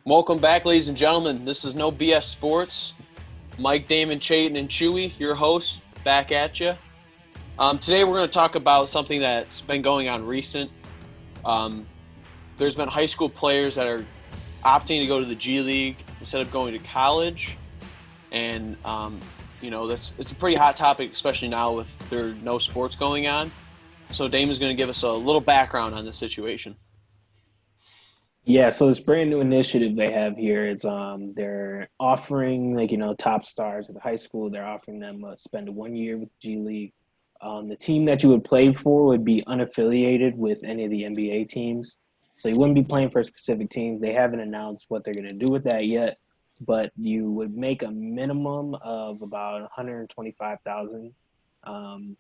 Welcome back, ladies and gentlemen. This is No B.S. Sports. Mike, Damon, Chayton, and Chewy, your hosts, back at you. Today we're going to talk about something that's been going on recent. There's been high school players that are opting to go to the GLeague instead of going to college. And, it's a pretty hot topic, especially now with there no sports going on. So Damon's going to give us a little background on the situation. Yeah, so this brand new initiative they have here is they're offering top stars at the high school. They're offering them spend 1 year with G League. The team that you would play for would be unaffiliated with any of the NBA teams, so you wouldn't be playing for specific teams. They haven't announced what they're going to do with that yet, but you would make a minimum of about 125,000, and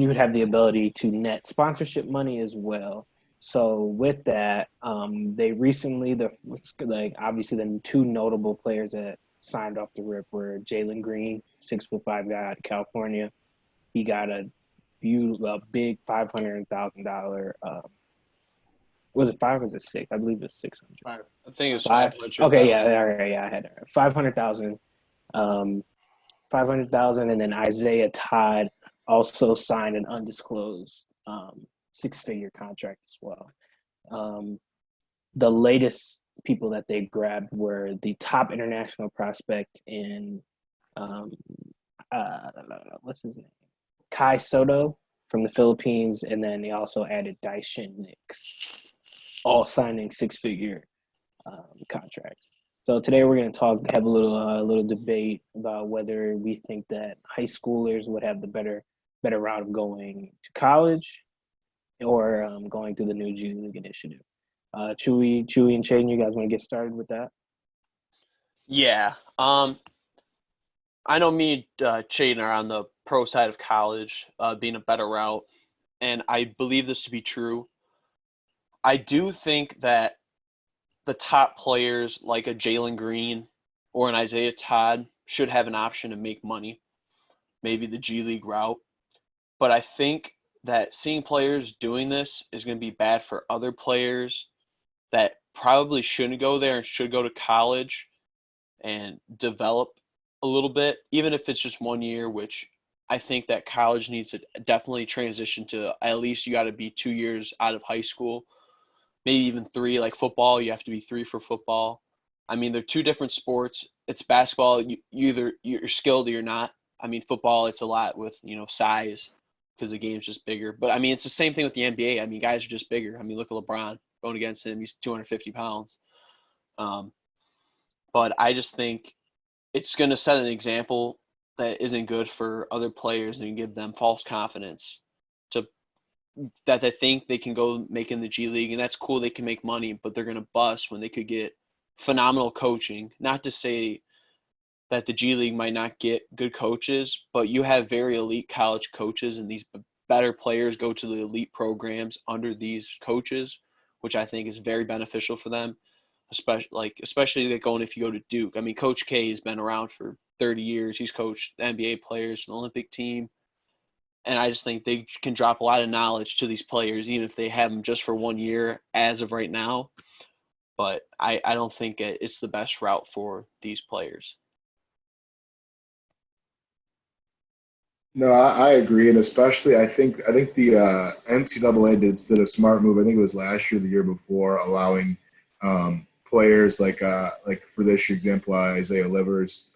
you would have the ability to net sponsorship money as well. So with that, they recently obviously the two notable players that signed off the rip were Jalen Green, 6'5" guy out of California. He got a big $500,000. Was it five or was it six? I believe it's 600. I think it's Five. 500. Okay, yeah, all right, yeah, I had it. 500,000. 500,000, and then Isaiah Todd also signed an undisclosed six-figure contract as well. The latest people that they grabbed were the top international prospect in what's his name? Kai Soto from the Philippines, and then they also added Daishin Nix, all signing six-figure contracts. So today we're going to have a little debate about whether we think that high schoolers would have the better route of going to college or going through the new G League initiative. Chewy, and Chayden, you guys want to get started with that? Yeah. I know me and Chayton are on the pro side of college, being a better route, and I believe this to be true. I do think that the top players like a Jalen Green or an Isaiah Todd should have an option to make money, maybe the G League route. But I think that seeing players doing this is going to be bad for other players that probably shouldn't go there and should go to college and develop a little bit, even if it's just 1 year, which I think that college needs to definitely transition to at least you got to be 2 years out of high school, maybe even three. Like football, you have to be three for football. I mean, they're two different sports. It's basketball. You either you're skilled or you're not. I mean, football, it's a lot with, size because the game's just bigger. But, I mean, it's the same thing with the NBA. I mean, guys are just bigger. I mean, look at LeBron going against him. He's 250 pounds. But I just think it's going to set an example that isn't good for other players and give them false confidence to that they think they can go make in the G League. And that's cool. They can make money, but they're going to bust when they could get phenomenal coaching. Not to say that the G League might not get good coaches, but you have very elite college coaches, and these better players go to the elite programs under these coaches, which I think is very beneficial for them. Especially going if you go to Duke. I mean, Coach K has been around for 30 years. He's coached NBA players, an Olympic team, and I just think they can drop a lot of knowledge to these players, even if they have them just for 1 year as of right now. But I don't think it's the best route for these players. No, I agree, and especially I think the NCAA did a smart move. I think it was last year, the year before, allowing players like for this example, Isaiah Livers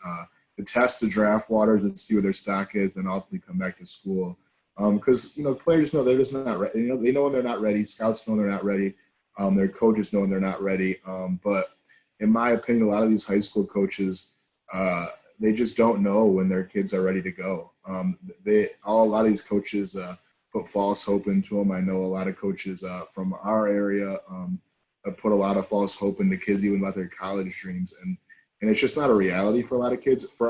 to test the draft waters and see where their stock is, and ultimately come back to school. Because players know they're just not ready. They know when they're not ready. Scouts know they're not ready. Their coaches know when they're not ready. But in my opinion, a lot of these high school coaches, they just don't know when their kids are ready to go. A lot of these coaches put false hope into them. I know a lot of coaches from our area have put a lot of false hope into kids, even about their college dreams, and it's just not a reality for a lot of kids. For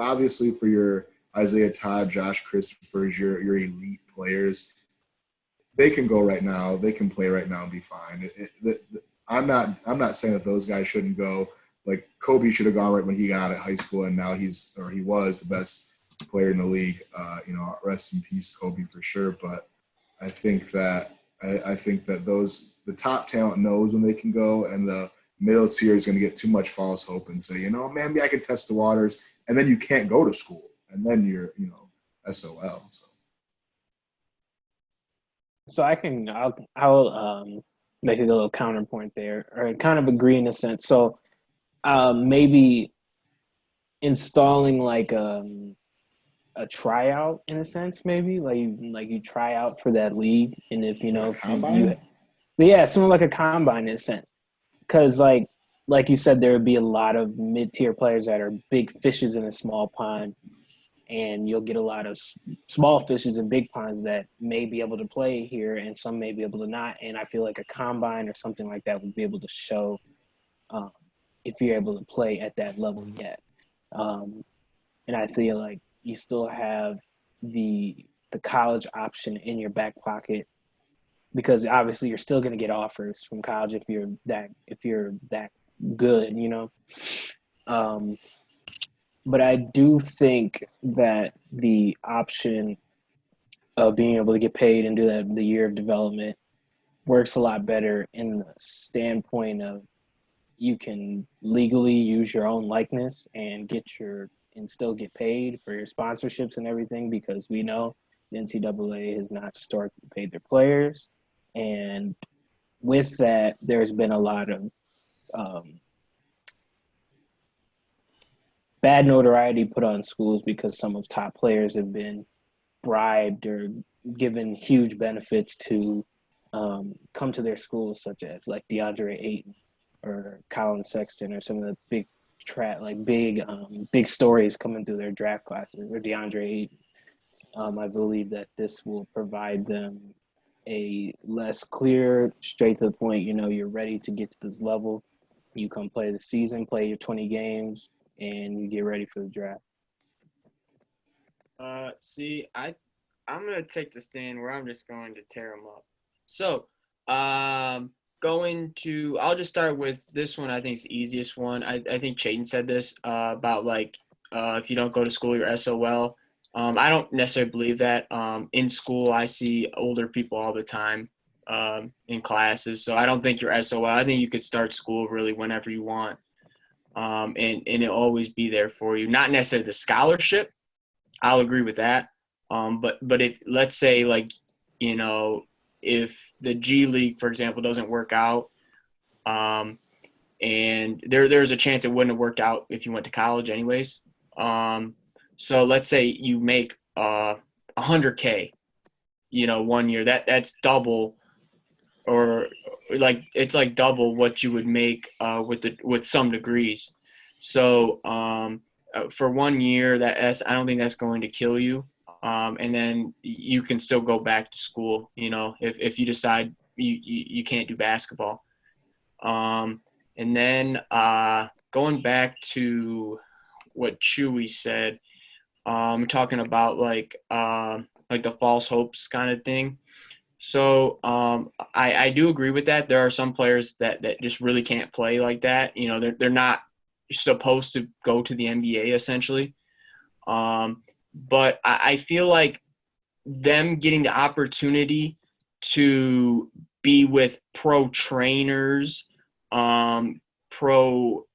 your Isaiah Todd, Josh Christophers, your elite players, they can go right now. They can play right now and be fine. I'm not saying that those guys shouldn't go. Like Kobe should have gone right when he got out of high school, and now he was the best player in the league. Rest in peace, Kobe, for sure. But I think that the top talent knows when they can go, and the middle tier is going to get too much false hope and say, maybe I can test the waters, and then you can't go to school, and then you're, SOL. So I'll make a little counterpoint there, or kind of agree in a sense. So maybe installing like a tryout in a sense, maybe like you try out for that league, and if yeah, something like a combine in a sense, because like you said, there would be a lot of mid-tier players that are big fishes in a small pond, and you'll get a lot of small fishes in big ponds that may be able to play here, and some may be able to not. And I feel like a combine or something like that would be able to show if you're able to play at that level yet. And I feel like you still have the college option in your back pocket, because obviously you're still going to get offers from college if you're that good, But I do think that the option of being able to get paid and do that the year of development works a lot better in the standpoint of you can legally use your own likeness and still get paid for your sponsorships and everything, because we know the NCAA has not historically paid their players. And with that, there's been a lot of bad notoriety put on schools because some of top players have been bribed or given huge benefits to come to their schools, such as like DeAndre Ayton or Colin Sexton, or some of the big stories coming through their draft classes, or DeAndre Ayton. I believe that this will provide them a less clear, straight to the point, you're ready to get to this level. You come play the season, play your 20 games, and you get ready for the draft. I'm gonna take the stand where I'm just going to tear them up. So, I'll just start with this one. I think it's the easiest one. I think Chayton said this about if you don't go to school, you're SOL. I don't necessarily believe that. In school, I see older people all the time in classes, so I don't think you're SOL. I think you could start school really whenever you want, and it'll always be there for you. Not necessarily the scholarship. I'll agree with that. But if, let's say, if the GLeague, for example, doesn't work out, and there's a chance it wouldn't have worked out if you went to college anyways. So let's say you make $100K, 1 year. That's double, or it's like double what you would make with some degrees. So for 1 year, I don't think that's going to kill you. And then you can still go back to school, if you decide you can't do basketball. And then going back to what Chewy said, talking about the false hopes kind of thing. So I do agree with that. There are some players that just really can't play like that. They're not supposed to go to the NBA essentially. But I feel like them getting the opportunity to be with pro trainers, pro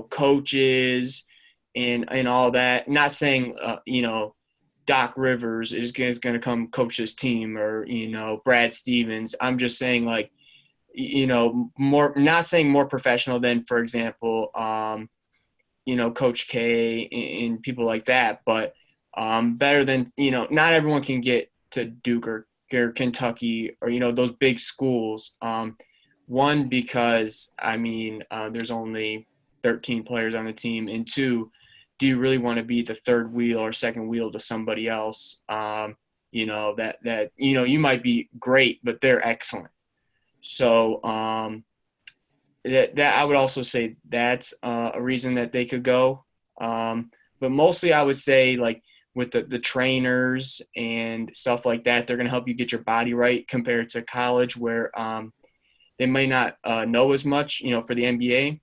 coaches, and all that. Not saying Doc Rivers is going to come coach this team, or Brad Stevens. I'm just saying more. Not saying more professional than, for example, Coach K and people like that, but better than, not everyone can get to Duke or Kentucky or, those big schools. One, because, there's only 13 players on the team, and two, do you really want to be the third wheel or second wheel to somebody else? You might be great, but they're excellent. So, that I would also say that's a reason that they could go. But mostly I would say with the trainers and stuff like that, they're going to help you get your body right compared to college, where they may not know as much, for the NBA.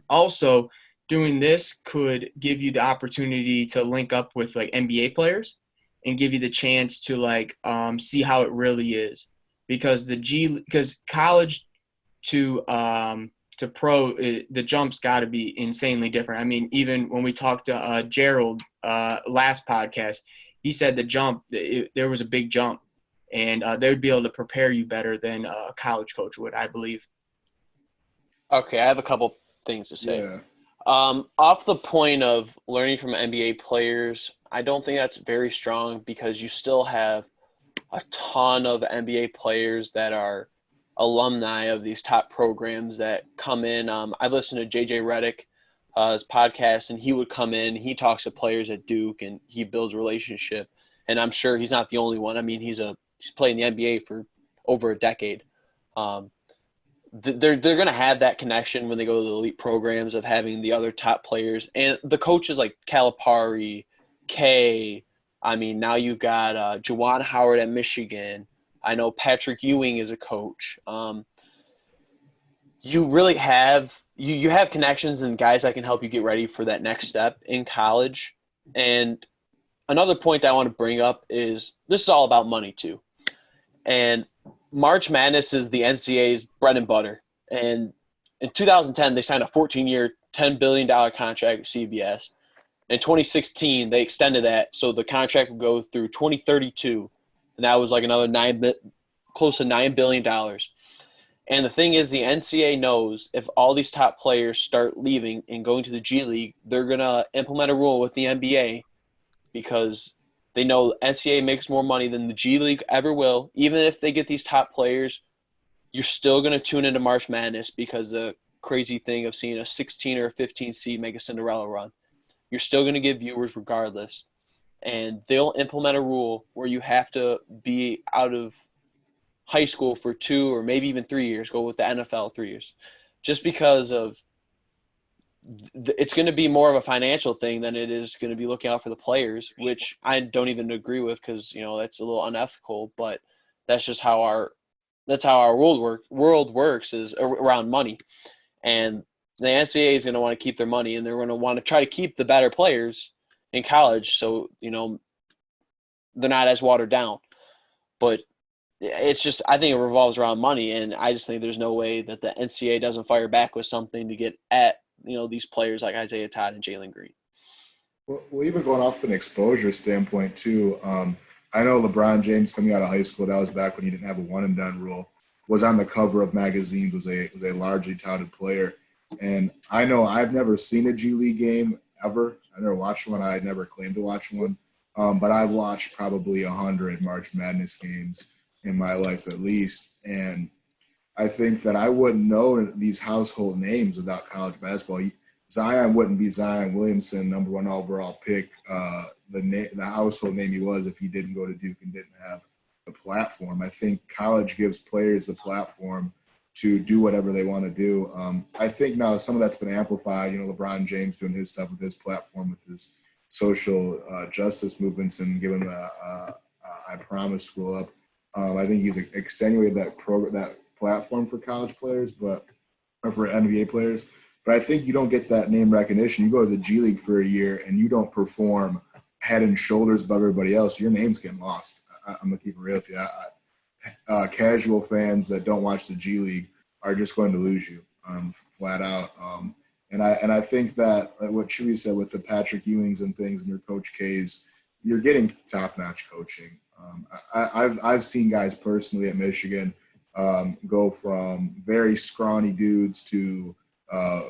Also, doing this could give you the opportunity to link up with NBA players and give you the chance to see how it really is, because college to pro, the jump's got to be insanely different. I mean, even when we talked to Gerald last podcast, he said the jump, there was a big jump, and they would be able to prepare you better than a college coach would, I believe. Okay, I have a couple things to say. Yeah. Off the point of learning from NBA players, I don't think that's very strong because you still have a ton of NBA players that are alumni of these top programs that come in. I've listened to JJ Redick, his podcast, and he would come in. He talks to players at Duke, and he builds a relationship. And I'm sure he's not the only one. I mean, he's played in the NBA for over a decade. They're going to have that connection when they go to the elite programs of having the other top players and the coaches like Calipari, Kay. I mean, now you've got Juwan Howard at Michigan. I know Patrick Ewing is a coach. You really have you have connections and guys that can help you get ready for that next step in college. And another point that I want to bring up is this is all about money too. And March Madness is the NCAA's bread and butter. And in 2010, they signed a 14-year, $10 billion contract with CBS. In 2016, they extended that so the contract would go through 2032, and that was like another close to $9 billion. And the thing is, the NCAA knows if all these top players start leaving and going to the G League, they're going to implement a rule with the NBA because they know NCAA makes more money than the G League ever will. Even if they get these top players, you're still going to tune into March Madness because the crazy thing of seeing a 16 or a 15 seed make a Cinderella run. You're still going to get viewers regardless. And they'll implement a rule where you have to be out of high school for 2 or maybe even 3 years, go with the NFL 3 years, just because of it's going to be more of a financial thing than it is going to be looking out for the players, which I don't even agree with because, that's a little unethical, but that's just how our world works is around money. And the NCAA is going to want to keep their money, and they're going to want to try to keep the better players in college so, they're not as watered down. But it's just I think it revolves around money, and I just think there's no way that the NCAA doesn't fire back with something to get at, these players like Isaiah Todd and Jalen Green. Well, even going off an exposure standpoint too, I know LeBron James coming out of high school, that was back when he didn't have a one-and-done rule, was on the cover of magazines, was a largely touted player. And I know I've never seen a G League game ever. I never watched one. I never claimed to watch one. But I've watched probably 100 March Madness games in my life at least. And I think that I wouldn't know these household names without college basketball. Zion wouldn't be Zion Williamson, number 1 overall pick, the household name he was if he didn't go to Duke and didn't have the platform. I think college gives players the platform to do whatever they want to do. I think now some of that's been amplified. LeBron James doing his stuff with his platform, with his social justice movements, and giving the I Promise school up. I think he's extenuated that platform for college players, or for NBA players. But I think you don't get that name recognition. You go to the G League for a year and you don't perform head and shoulders above everybody else, your name's getting lost. I'm going to keep it real with you. Casual fans that don't watch the G League are just going to lose you flat out. And I think that what Chewy said with the Patrick Ewings and things and your Coach K's, you're getting top-notch coaching. I've seen guys personally at Michigan go from very scrawny dudes to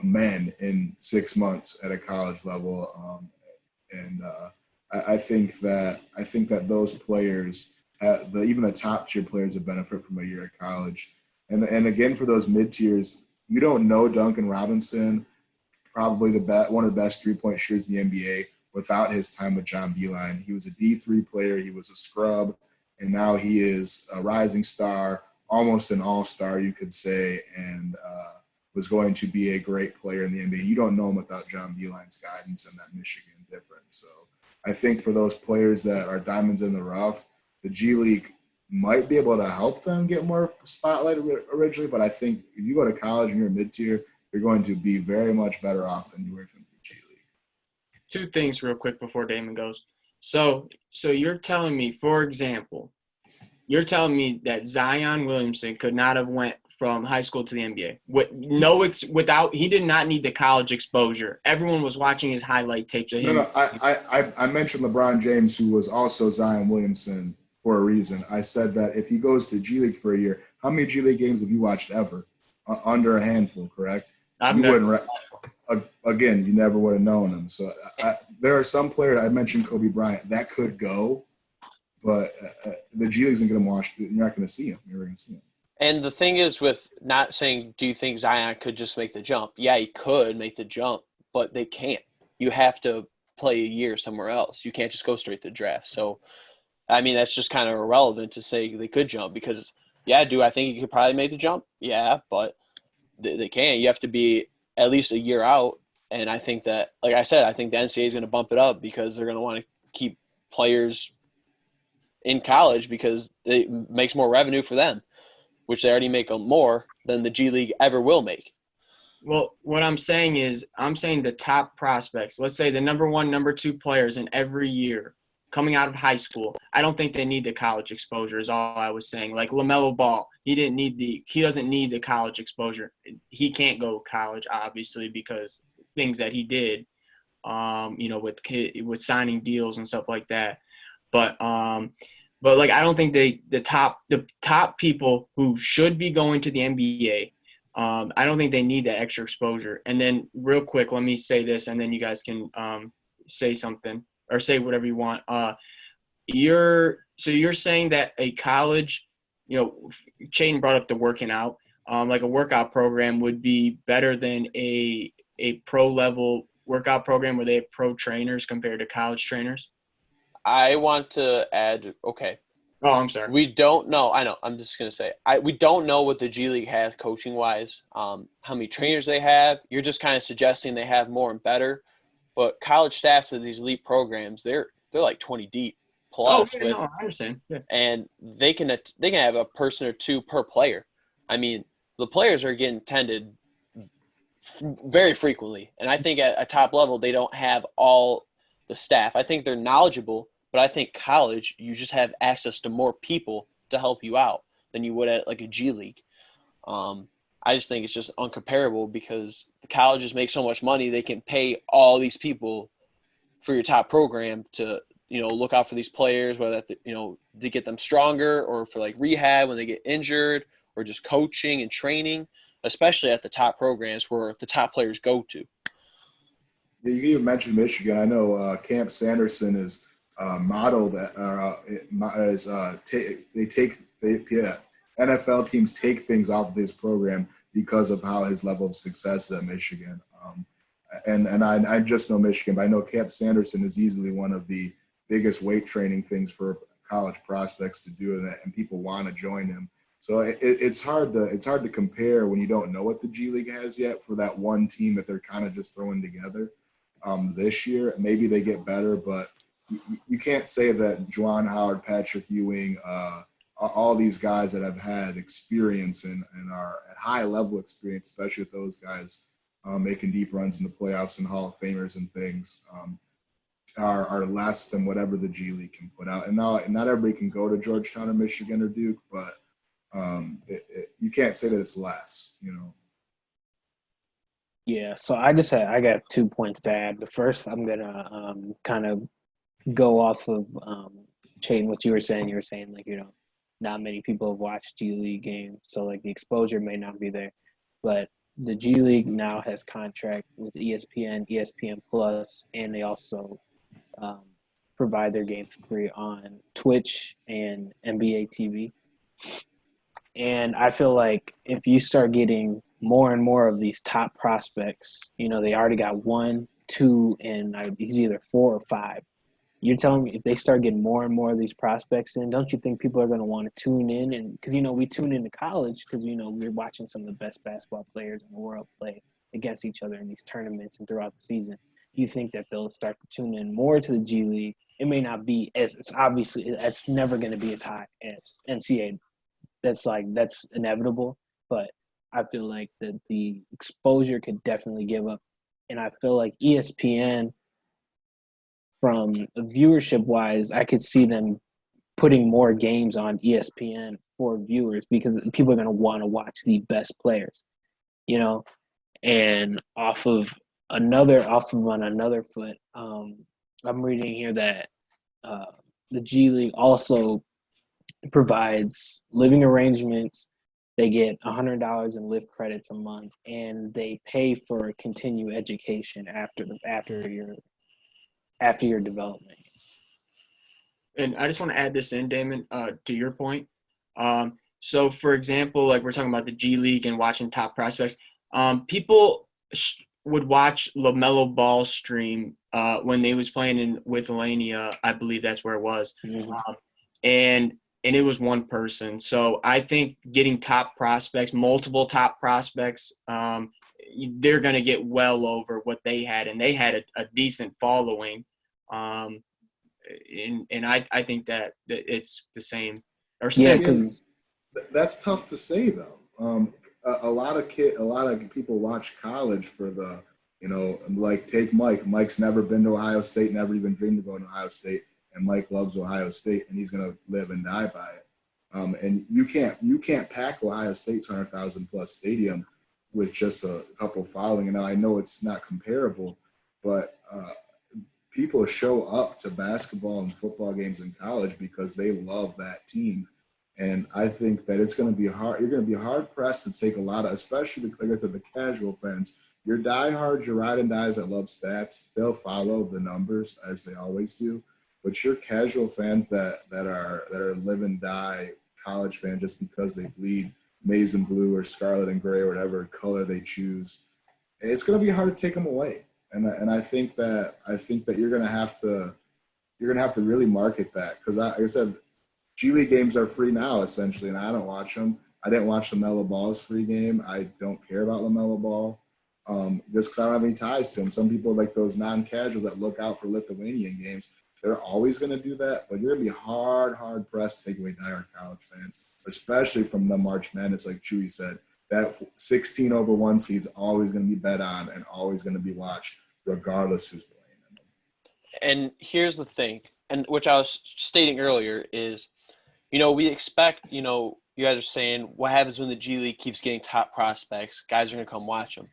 men in 6 months at a college level, I think that those players, even the top tier players, would benefit from a year at college. And again, for those mid tiers, you don't know Duncan Robinson, probably one of the best 3-point shooters in the NBA, without his time with John Beilein. He was a D3 player, he was a scrub, and now he is a rising star, almost an all-star, you could say, and was going to be a great player in the NBA. You don't know him without John Beilein's guidance and that Michigan difference. So I think for those players that are diamonds in the rough, the G League might be able to help them get more spotlight originally, but I think if you go to college and you're a mid-tier, you're going to be very much better off than you were from the G League. 2 things real quick before Damon goes. So you're telling me, for example, you're telling me that Zion Williamson could not have went from high school to the NBA. He did not need the college exposure. Everyone was watching his highlight tapes of him. No, I mentioned LeBron James, who was also Zion Williamson for a reason. I said that if he goes to G League for a year, how many G League games have you watched ever? Under a handful, correct? Again, you never would have known him. So there are some players, I mentioned Kobe Bryant, that could go, but the G League isn't going to watch. You're not going to see him. You're going to see him. And the thing is with not saying, do you think Zion could just make the jump? Yeah, he could make the jump, but they can't. You have to play a year somewhere else. You can't just go straight to the draft. So, I mean, that's just kind of irrelevant to say they could jump because, yeah, do I think he could probably make the jump? Yeah, but they can't. You have to be at least a year out. And I think that, like I said, I think the NCAA is going to bump it up because they're going to want to keep players in college because it makes more revenue for them, which they already make more than the G League ever will make. Well, what I'm saying is the top prospects, let's say the number 1, number 2 players in every year coming out of high school, I don't think they need the college exposure is all I was saying. Like LaMelo Ball, he doesn't need the college exposure. He can't go to college, obviously, because things that he did, with signing deals and stuff like that. But like I don't think the top people who should be going to the NBA, I don't think they need that extra exposure. And then real quick, let me say this, and then you guys can say something or say whatever you want. You're saying that a college, Chayton brought up the working out, like a workout program would be better than a pro level workout program where they have pro trainers compared to college trainers? I want to add, okay. Oh, I'm sorry. We don't know. I know. I'm just going to say, we don't know what the G League has coaching-wise, how many trainers they have. You're just kind of suggesting they have more and better. But college staffs of these elite programs, they're like 20 deep plus. I understand. Yeah. And they can have a person or two per player. I mean, the players are getting tended very frequently. And I think at a top level, they don't have all the staff. I think they're knowledgeable, but I think college, you just have access to more people to help you out than you would at like a G League. I just think it's just uncomparable because the colleges make so much money, they can pay all these people for your top program to, look out for these players, whether to get them stronger or for like rehab when they get injured or just coaching and training, especially at the top programs where the top players go to. Yeah, you even mentioned Michigan. I know Camp Sanderson is modeled NFL teams take things off of his program because of how his level of success at Michigan. And I just know Michigan, but I know Camp Sanderson is easily one of the biggest weight training things for college prospects to do, and people want to join him. So it's hard to compare when you don't know what the G League has yet for that one team that they're kind of just throwing together this year. Maybe they get better, but you can't say that Juwan Howard, Patrick Ewing, all these guys that have had experience and are at high level experience, especially with those guys making deep runs in the playoffs and Hall of Famers and things, are less than whatever the G League can put out. And not everybody can go to Georgetown or Michigan or Duke, but you can't say that it's less, Yeah, so I got 2 points to add. The first, I'm gonna kind of go off of Chayton, what you were saying. You were saying like not many people have watched G League games, so like the exposure may not be there. But the G League now has contract with ESPN, ESPN Plus, and they also provide their games free on Twitch and NBA TV. And I feel like if you start getting more and more of these top prospects, they already got 1, 2, and he's either 4 or 5. You're telling me if they start getting more and more of these prospects in, don't you think people are going to want to tune in? And because, we tune into college because, we're watching some of the best basketball players in the world play against each other in these tournaments and throughout the season. You think that they'll start to tune in more to the G League? It may not be it's never going to be as high as NCAA. That's inevitable, but I feel like that the exposure could definitely give up. And I feel like ESPN, from viewership wise, I could see them putting more games on ESPN for viewers because people are going to want to watch the best players, you know. And on another foot, I'm reading here that the G League also provides living arrangements. They get $100 in lift credits a month, and they pay for continued education after your development. And I just want to add this in, Damon, to your point. So, for example, like we're talking about the G League and watching top prospects, people would watch LaMelo Ball stream when they was playing in Lithuania. I believe that's where it was, and it was one person. So I think getting top prospects, multiple top prospects, they're going to get well over what they had, and they had a decent following. And I think that it's the same or similar. Again, that's tough to say though. A lot of people watch college for the, like take Mike. Mike's never been to Ohio State, never even dreamed of going to Ohio State, and Mike loves Ohio State, and he's gonna live and die by it. And you can't pack Ohio State's 100,000 plus stadium with just a couple following. And I know it's not comparable, but people show up to basketball and football games in college because they love that team. And I think that it's going to be hard. You're going to be hard pressed to take a lot of, especially like I said, the casual fans. Your diehards, your ride and dies that love stats, they'll follow the numbers as they always do. But your casual fans that are live and die college fan just because they bleed maize and blue or scarlet and gray or whatever color they choose, it's going to be hard to take them away. And I think that you're going to have to really market that because like I said, G League games are free now essentially, and I don't watch them. I didn't watch LaMelo Ball's free game. I don't care about LaMelo Ball just because I don't have any ties to him. Some people like those non-casuals that look out for Lithuanian games. They're always going to do that, but you're going to be hard pressed to take away diehard college fans, especially from the March Madness, like Chewy said. That 16-over-1 seed's always going to be bet on and always going to be watched, regardless who's playing them. And here's the thing, and which I was stating earlier is, we expect, you guys are saying what happens when the G League keeps getting top prospects. Guys are going to come watch them.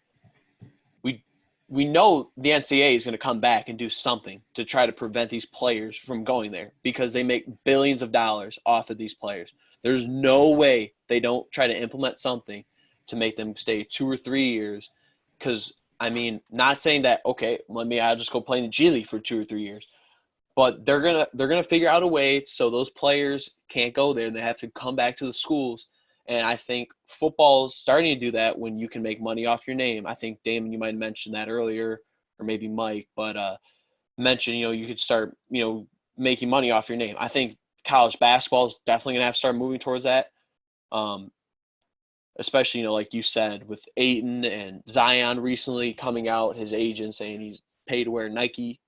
We know the NCAA is going to come back and do something to try to prevent these players from going there because they make billions of dollars off of these players. There's no way they don't try to implement something to make them stay 2 or 3 years because, not saying that, okay, I'll just go play in the G League for 2 or 3 years. But they're gonna figure out a way so those players can't go there and they have to come back to the schools. And I think football is starting to do that when you can make money off your name. I think, Damon, you might have mentioned that earlier, or maybe Mike, but mentioned, you could start, making money off your name. I think college basketball is definitely going to have to start moving towards that. Especially, like you said, with Ayton and Zion recently coming out, his agent saying he's paid to wear Nike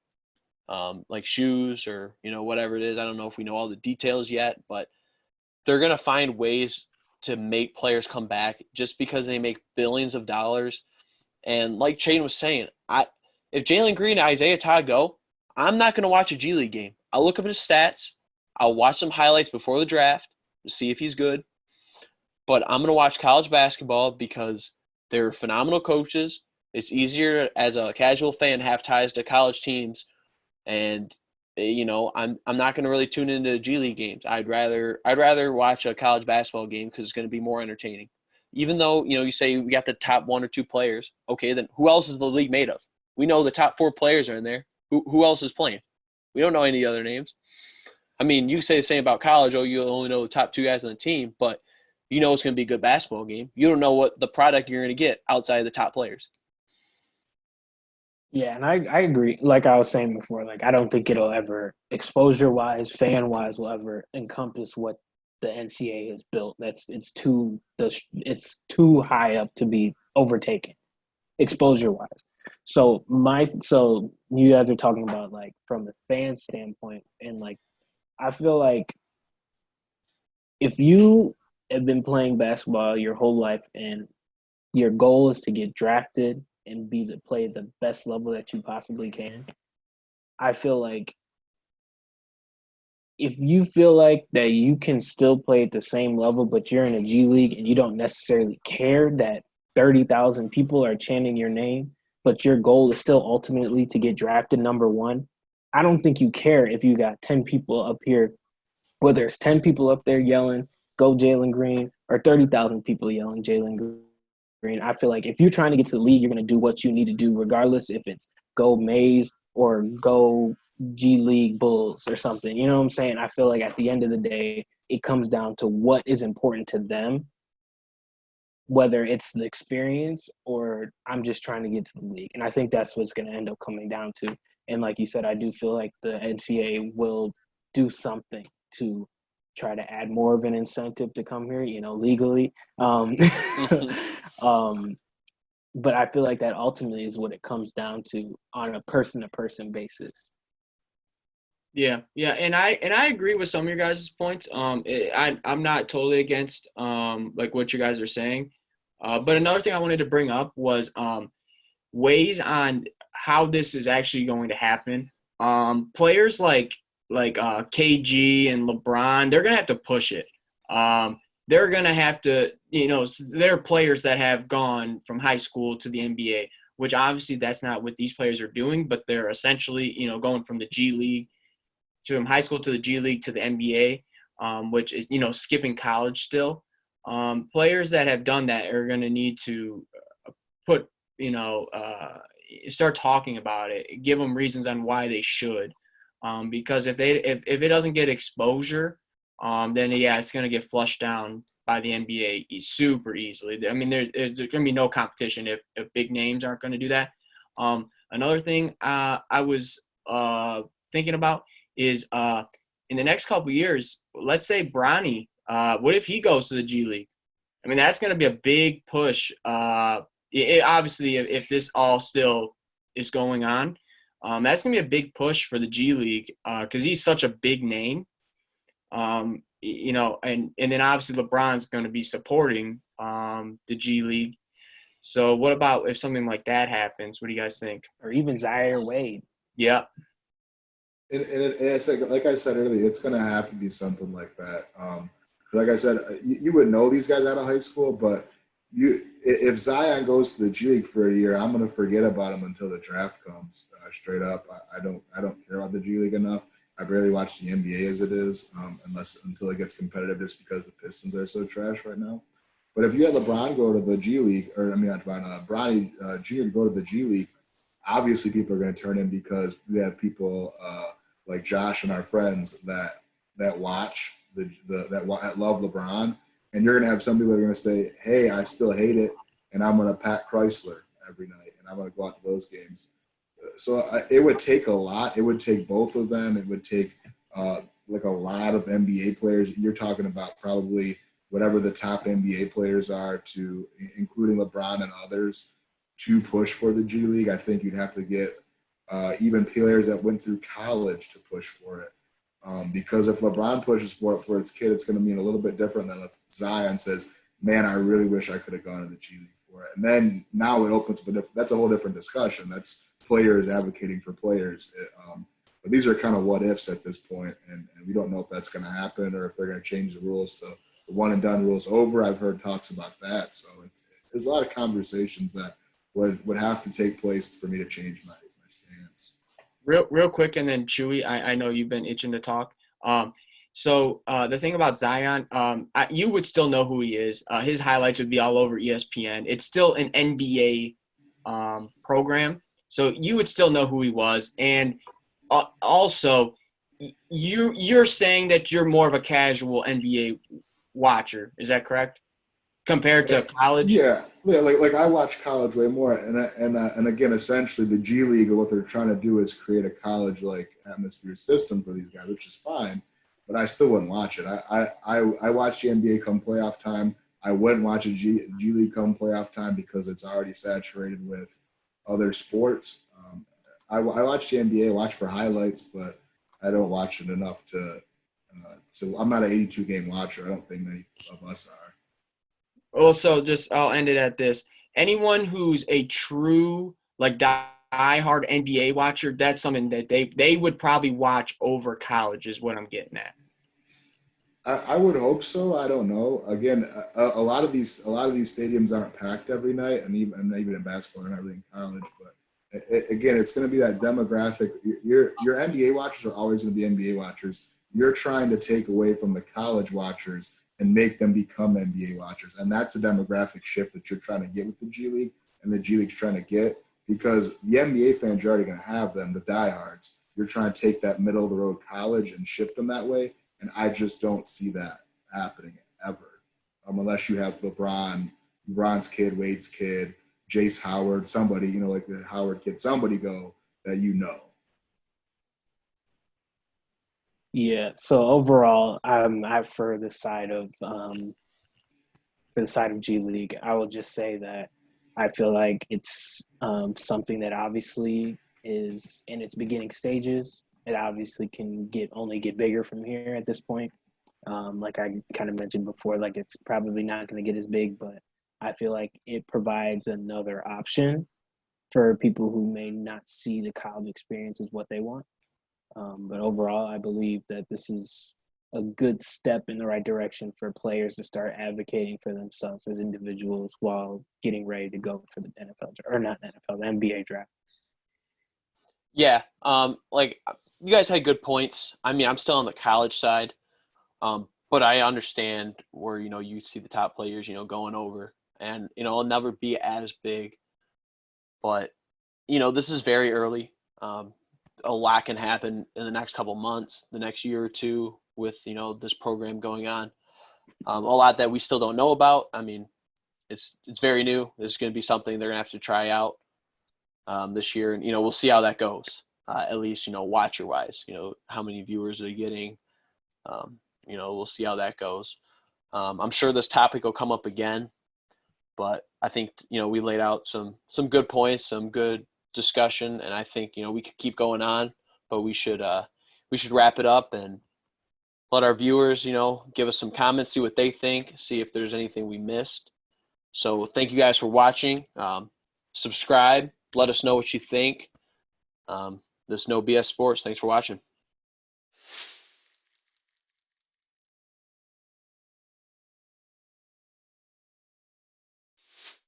like shoes or, whatever it is. I don't know if we know all the details yet, but they're going to find ways to make players come back just because they make billions of dollars. And like Chaden was saying, if Jalen Green and Isaiah Todd go, I'm not going to watch a G League game. I'll look up his stats. I'll watch some highlights before the draft to see if he's good. But I'm going to watch college basketball because they're phenomenal coaches. It's easier as a casual fan to have ties to college teams. And I'm not going to really tune into G League games. I'd rather watch a college basketball game because it's going to be more entertaining. Even though you say we got the top 1 or 2 players, okay, then who else is the league made of? We know the top 4 players are in there. Who else is playing? We don't know any other names. You say the same about college. Oh, you only know the top 2 guys on the team, but it's going to be a good basketball game. You don't know what the product you're going to get outside of the top players. Yeah, and I agree. Like I was saying before, like I don't think it'll ever, exposure-wise, fan-wise, will ever encompass what the NCAA has built. It's too high up to be overtaken, exposure-wise. So you guys are talking about like from the fan standpoint, and like I feel like if you have been playing basketball your whole life and your goal is to get drafted and play the best level that you possibly can, I feel like if you feel like that you can still play at the same level, but you're in a G League and you don't necessarily care that 30,000 people are chanting your name, but your goal is still ultimately to get drafted number one, I don't think you care if you got 10 people up here, whether it's 10 people up there yelling, go Jalen Green, or 30,000 people yelling Jalen Green. I feel like if you're trying to get to the league, you're going to do what you need to do, regardless if it's go Mays or go G League Bulls or something. You know what I'm saying? I feel like at the end of the day, it comes down to what is important to them, whether it's the experience or I'm just trying to get to the league. And I think that's what's going to end up coming down to. And like you said, I do feel like the NCAA will do something to try to add more of an incentive to come here, legally. But I feel like that ultimately is what it comes down to on a person-to-person basis. Yeah, and I agree with some of your guys' points. I'm not totally against like what you guys are saying, but another thing I wanted to bring up was ways on how this is actually going to happen. Players like KG and LeBron, they're gonna have to push it. They're gonna have to, there are players that have gone from high school to the NBA, which obviously that's not what these players are doing, but they're essentially, going from the G League from high school to the G League to the NBA, which is, skipping college still. Players that have done that are going to need to put, start talking about it, give them reasons on why they should. Because if it doesn't get exposure, then yeah, it's going to get flushed down by the NBA super easily. I mean, there's going to be no competition if big names aren't going to do that. Another thing I was thinking about is in the next couple of years, let's say Bronny, what if he goes to the G League? I mean, that's going to be a big push. Obviously, if this all still is going on, that's going to be a big push for the G League because he's such a big name. And then obviously LeBron's going to be supporting the G League. So what about if something like that happens? What do you guys think? Or even Zaire Wade. Yeah. And it's like I said earlier, it's going to have to be something like that. Like I said, you would know these guys out of high school, but if Zion goes to the G League for a year, I'm going to forget about him until the draft comes. Straight up, I don't care about the G League enough. I barely watch the NBA as it is, until it gets competitive, just because the Pistons are so trash right now. But if you had LeBron go to the G League, or I mean, not LeBron, Bronny Jr. go to the G League, obviously people are going to turn in because we have people like Josh and our friends that watch that love LeBron, and you're going to have some people that are going to say, "Hey, I still hate it, and I'm going to Pat Chrysler every night, and I'm going to go out to those games." So it would take a lot. It would take both of them. It would take like a lot of NBA players. You're talking about probably whatever the top NBA players are, to including LeBron and others, to push for the G League. I think you'd have to get even players that went through college to push for it. Because if LeBron pushes for it for its kid, it's going to mean a little bit different than if Zion says, "Man, I really wish I could have gone to the G League for it." And then now it opens up that's a whole different discussion. That's players advocating for players. But these are kind of what ifs at this point, and we don't know if that's going to happen or if they're going to change the rules to the one and done rules over. I've heard talks about that. So there's a lot of conversations that would have to take place for me to change my stance. Real quick, and then Chewy, I know you've been itching to talk. So the thing about Zion, you would still know who he is. His highlights would be all over ESPN. It's still an NBA program, so you would still know who he was. And also, you're saying that you're more of a casual NBA watcher. Is that correct? Compared to college? Yeah. Like I watch college way more, and again, essentially the G League, what they're trying to do is create a college-like atmosphere system for these guys, which is fine, but I still wouldn't watch it. I watch the NBA come playoff time. I wouldn't watch a G League come playoff time because it's already saturated with other sports. I watch the NBA, watch for highlights, but I don't watch it enough to. I'm not an 82 game watcher. I don't think many of us are. Also, I'll end it at this. Anyone who's a true, like, diehard NBA watcher, that's something that they would probably watch over college, is what I'm getting at. I would hope so. I don't know. Again, a lot of these stadiums aren't packed every night, and even in basketball, they're not really in college. But again, it's going to be that demographic. Your NBA watchers are always going to be NBA watchers. You're trying to take away from the college watchers and make them become NBA watchers, and that's a demographic shift that you're trying to get with the G League, and the G League's trying to get, because the NBA fans, you're already going to have them, the diehards. You're trying to take that middle of the road college and shift them that way. And I just don't see that happening ever, unless you have LeBron's kid, Wade's kid, Jace Howard, somebody, like the Howard kid, somebody go that Yeah. So overall, I'm for the side of G League. I will just say that I feel like it's something that obviously is in its beginning stages. It obviously can only get bigger from here at this point. Like I kind of mentioned before, like it's probably not going to get as big, but I feel like it provides another option for people who may not see the college experience as what they want. But overall, I believe that this is a good step in the right direction for players to start advocating for themselves as individuals while getting ready to go for the NFL, or not NFL, the NBA draft. Yeah, like you guys had good points. I mean, I'm still on the college side, but I understand where you see the top players going over, and it'll never be as big. But this is very early. A lot can happen in the next couple months, the next year or two, with this program going on. A lot that we still don't know about. I mean, it's very new. This is going to be something they're going to have to try out this year, and we'll see how that goes. At least watcher wise, how many viewers are you getting? We'll see how that goes. I'm sure this topic will come up again, but I think we laid out some good points, some good discussion, and I think we could keep going on, but we should wrap it up and let our viewers give us some comments, see what they think, see if there's anything we missed. So thank you guys for watching. Subscribe, let us know what you think. This No B.S. Sports. Thanks for watching.